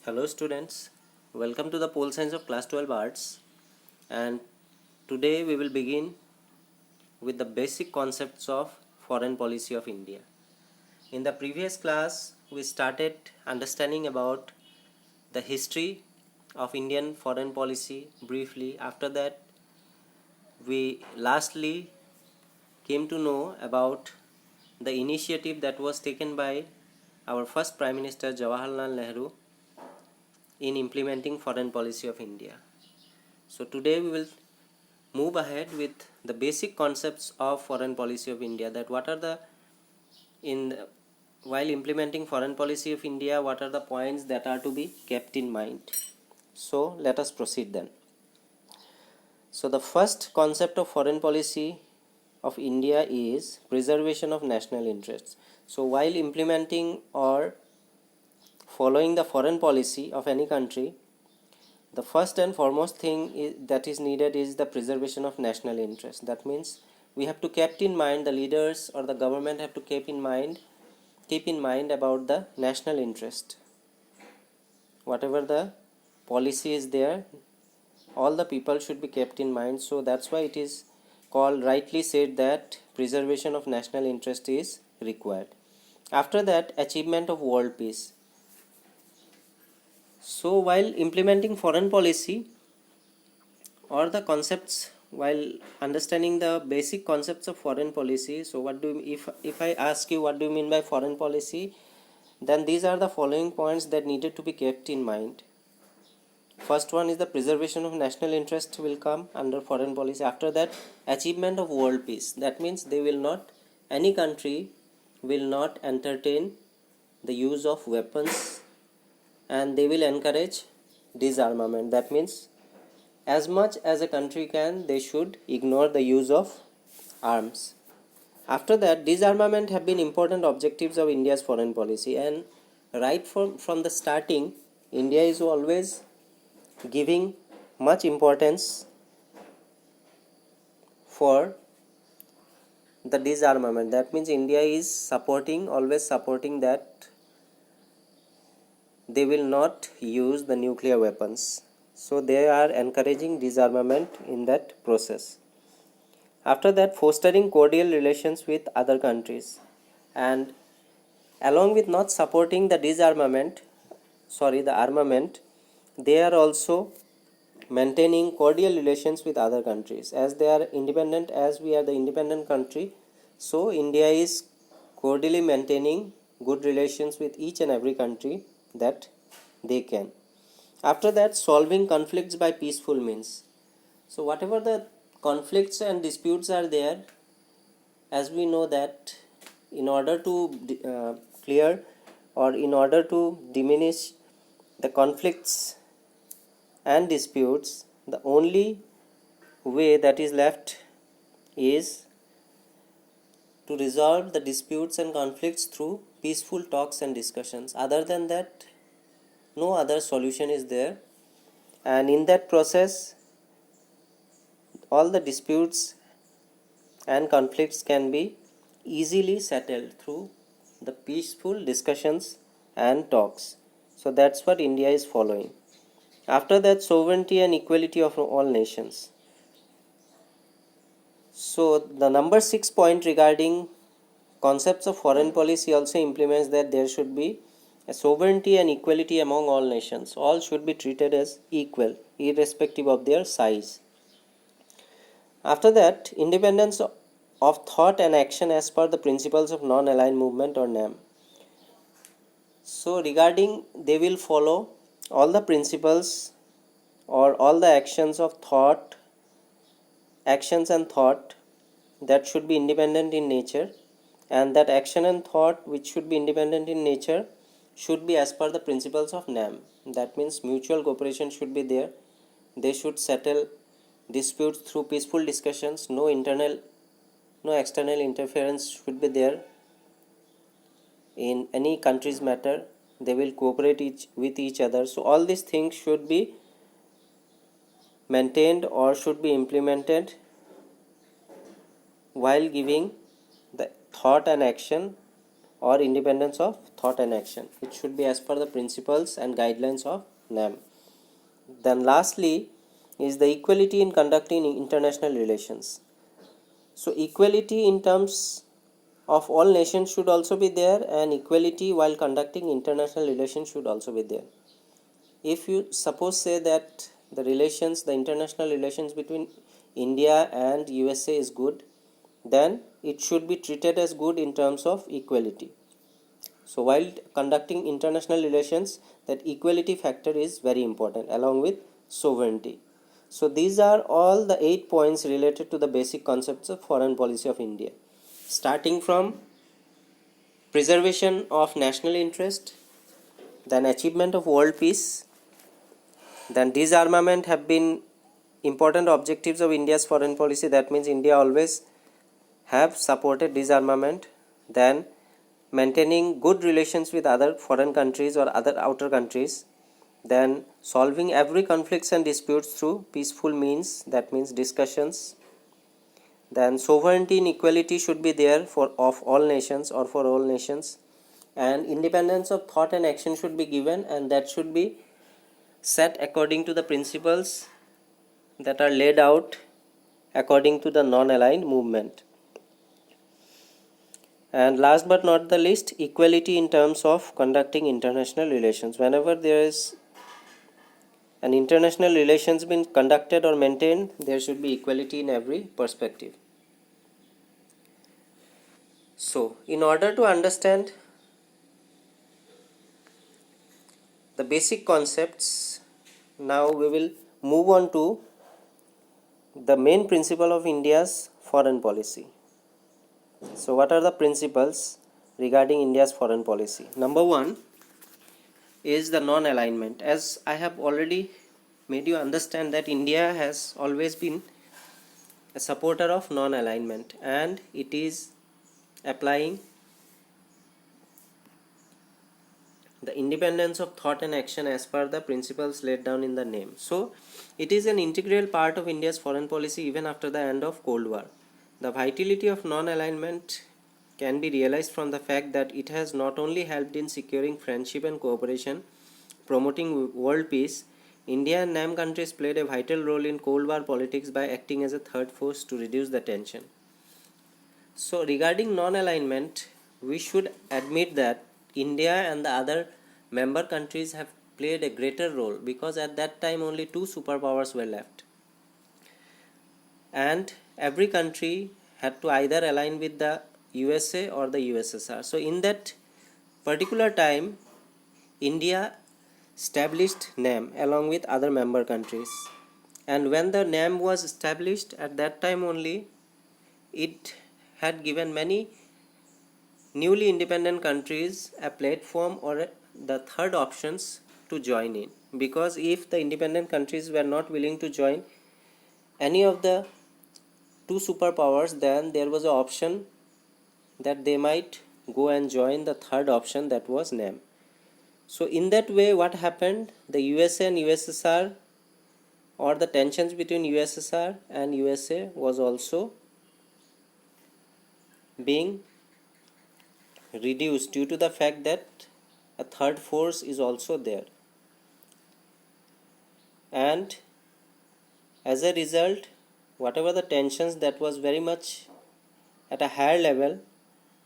Hello students, welcome to the Pole Science of Class 12 Arts, and today we will begin with the basic concepts of foreign policy of India. In the previous class we started understanding about the history of Indian foreign policy briefly. After that we lastly came to know about the initiative that was taken by our first Prime Minister Jawaharlal Nehru in implementing foreign policy of India. So today we will move ahead with the basic concepts of foreign policy of India, that what are the while implementing foreign policy of India, what are the points that are to be kept in mind. So let us proceed then. So the first concept of foreign policy of India is preservation of national interests. So while implementing or following the foreign policy of any country, the first and foremost thing that is needed is the preservation of national interest. That means we have to keep in mind, the leaders or the government have to keep in mind about the national interest. Whatever the policy is there, all the people should be kept in mind. So that's why it is called, rightly said, that preservation of national interest is required. After that, achievement of world peace. So while implementing foreign policy, or the concepts, while understanding the basic concepts of foreign policy, so what do you, if I ask you what do you mean by foreign policy, then these are the following points that needed to be kept in mind. First one is the preservation of national interest will come under foreign policy. After that, achievement of world peace. That means any country will not entertain the use of weapons, and they will encourage disarmament. That means as much as a country can, they should ignore the use of arms. After that, disarmament have been important objectives of India's foreign policy, and right from the starting, India is always giving much importance for the disarmament. That means India is always supporting that they will not use the nuclear weapons. So they are encouraging disarmament in that process. After that, fostering cordial relations with other countries, and along with not supporting the armament, they are also maintaining cordial relations with other countries. As they are independent, as we are the independent country, so India is cordially maintaining good relations with each and every country that they can. After that, solving conflicts by peaceful means. So whatever the conflicts and disputes are there, as we know that in order to clear or in order to diminish the conflicts and disputes, the only way that is left is to resolve the disputes and conflicts through peaceful talks and discussions. Other than that, no other solution is there, and in that process all the disputes and conflicts can be easily settled through the peaceful discussions and talks. So that's what India is following. After that, sovereignty and equality of all nations. So the number 6 point regarding concepts of foreign policy also implements that there should be a sovereignty and equality among all nations. All should be treated as equal, irrespective of their size. After that, independence of thought and action as per the principles of non-aligned movement or NAM. So regarding, they will follow all the principles or all the actions and thought that should be independent in nature, and that action and thought which should be independent in nature should be as per the principles of NAM. That means mutual cooperation should be there. They should settle disputes through peaceful discussions. No external interference should be there in any country's matter. They will cooperate with each other. So all these things should be maintained or should be implemented while giving the thought and action or independence of thought and action. It should be as per the principles and guidelines of NAM. Then lastly is the equality in conducting international relations. So equality in terms of all nations should also be there, and equality while conducting international relations should also be there. If you suppose say that the international relations between India and USA is good, then it should be treated as good in terms of equality. So while conducting international relations, that equality factor is very important along with sovereignty. So these are all the 8 points related to the basic concepts of foreign policy of India, starting from preservation of national interest, then achievement of world peace, then disarmament have been important objectives of India's foreign policy. That means India always have supported disarmament. Then maintaining good relations with other foreign countries or other outer countries. Then solving every conflicts and disputes through peaceful means, that means discussions. Then sovereignty and equality should be there for of all nations or for all nations, and independence of thought and action should be given, and that should be set according to the principles that are laid out according to the non-aligned movement. And last but not the least, equality in terms of conducting international relations. Whenever there is an international relations being conducted or maintained, there should be equality in every perspective. So, in order to understand the basic concepts, now we will move on to the main principle of India's foreign policy. So what are the principles regarding India's foreign policy? Number 1 is the non-alignment. As I have already made you understand that India has always been a supporter of non-alignment, and it is applying the independence of thought and action as per the principles laid down in the name. So it is an integral part of India's foreign policy even after the end of Cold War. The vitality of non-alignment can be realized from the fact that it has not only helped in securing friendship and cooperation, promoting world peace. India and NAM countries played a vital role in Cold War politics by acting as a third force to reduce the tension. So regarding non-alignment, we should admit that India and the other member countries have played a greater role, because at that time only 2 superpowers were left, and every country had to either align with the USA or the USSR. So in that particular time, India established NAM along with other member countries, and when the NAM was established, at that time only it had given many newly independent countries a platform or the third options to join in, because if the independent countries were not willing to join any of the 2 superpowers, then there was an option that they might go and join the third option, that was NAM. So in that way, what happened, the USA and USSR, or the tensions between USSR and USA was also being reduced due to the fact that a third force is also there, and as a result, whatever the tensions that was very much at a higher level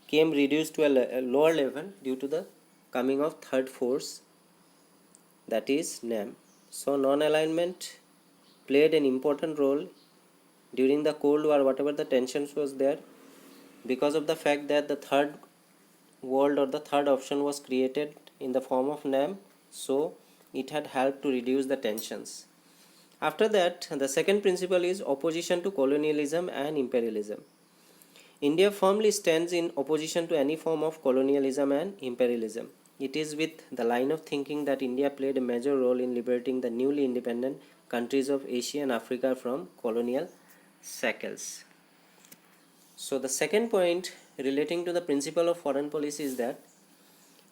came reduced to a lower level due to the coming of third force, that is NAM. So non-alignment played an important role during the Cold War, whatever the tensions was there, because of the fact that the third world or the third option was created in the form of NAM, so it had helped to reduce the tensions. After that, the second principle is opposition to colonialism and imperialism. India firmly stands in opposition to any form of colonialism and imperialism. It is with the line of thinking that India played a major role in liberating the newly independent countries of Asia and Africa from colonial shackles. So the second point relating to the principle of foreign policy is that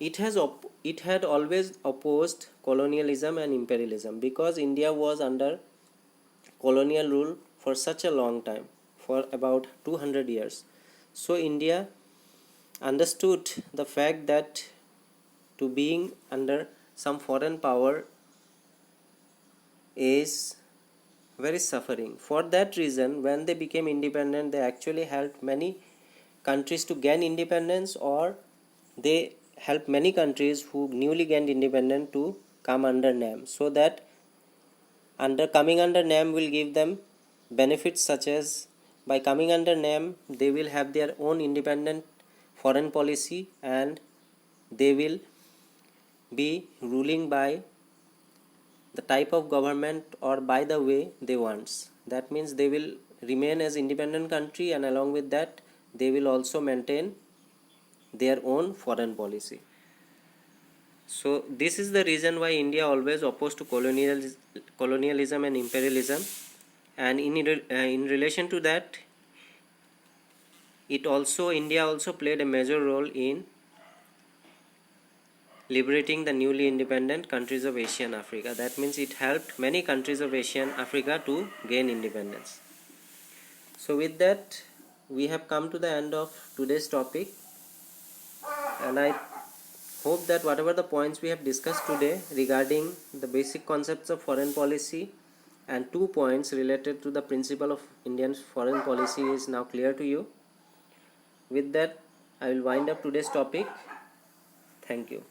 it had always opposed colonialism and imperialism, because India was under colonial rule for such a long time, for about 200 years. So India understood the fact that to being under some foreign power is very suffering. For that reason, when they became independent, they actually helped many countries to gain independence, or they helped many countries who newly gained independence to come under NAM, so that coming under NAM will give them benefits, such as by coming under NAM they will have their own independent foreign policy, and they will be ruling by the type of government or by the way they want. That means they will remain as independent country, and along with that they will also maintain their own foreign policy. So this is the reason why India always opposed to colonialism and imperialism, and in relation to that, India also played a major role in liberating the newly independent countries of Asia and Africa. That means it helped many countries of Asia and Africa to gain independence. So with that, we have come to the end of today's topic, and I hope that whatever the points we have discussed today regarding the basic concepts of foreign policy and 2 points related to the principle of Indian foreign policy is now clear to you. With that, I will wind up today's topic. Thank you.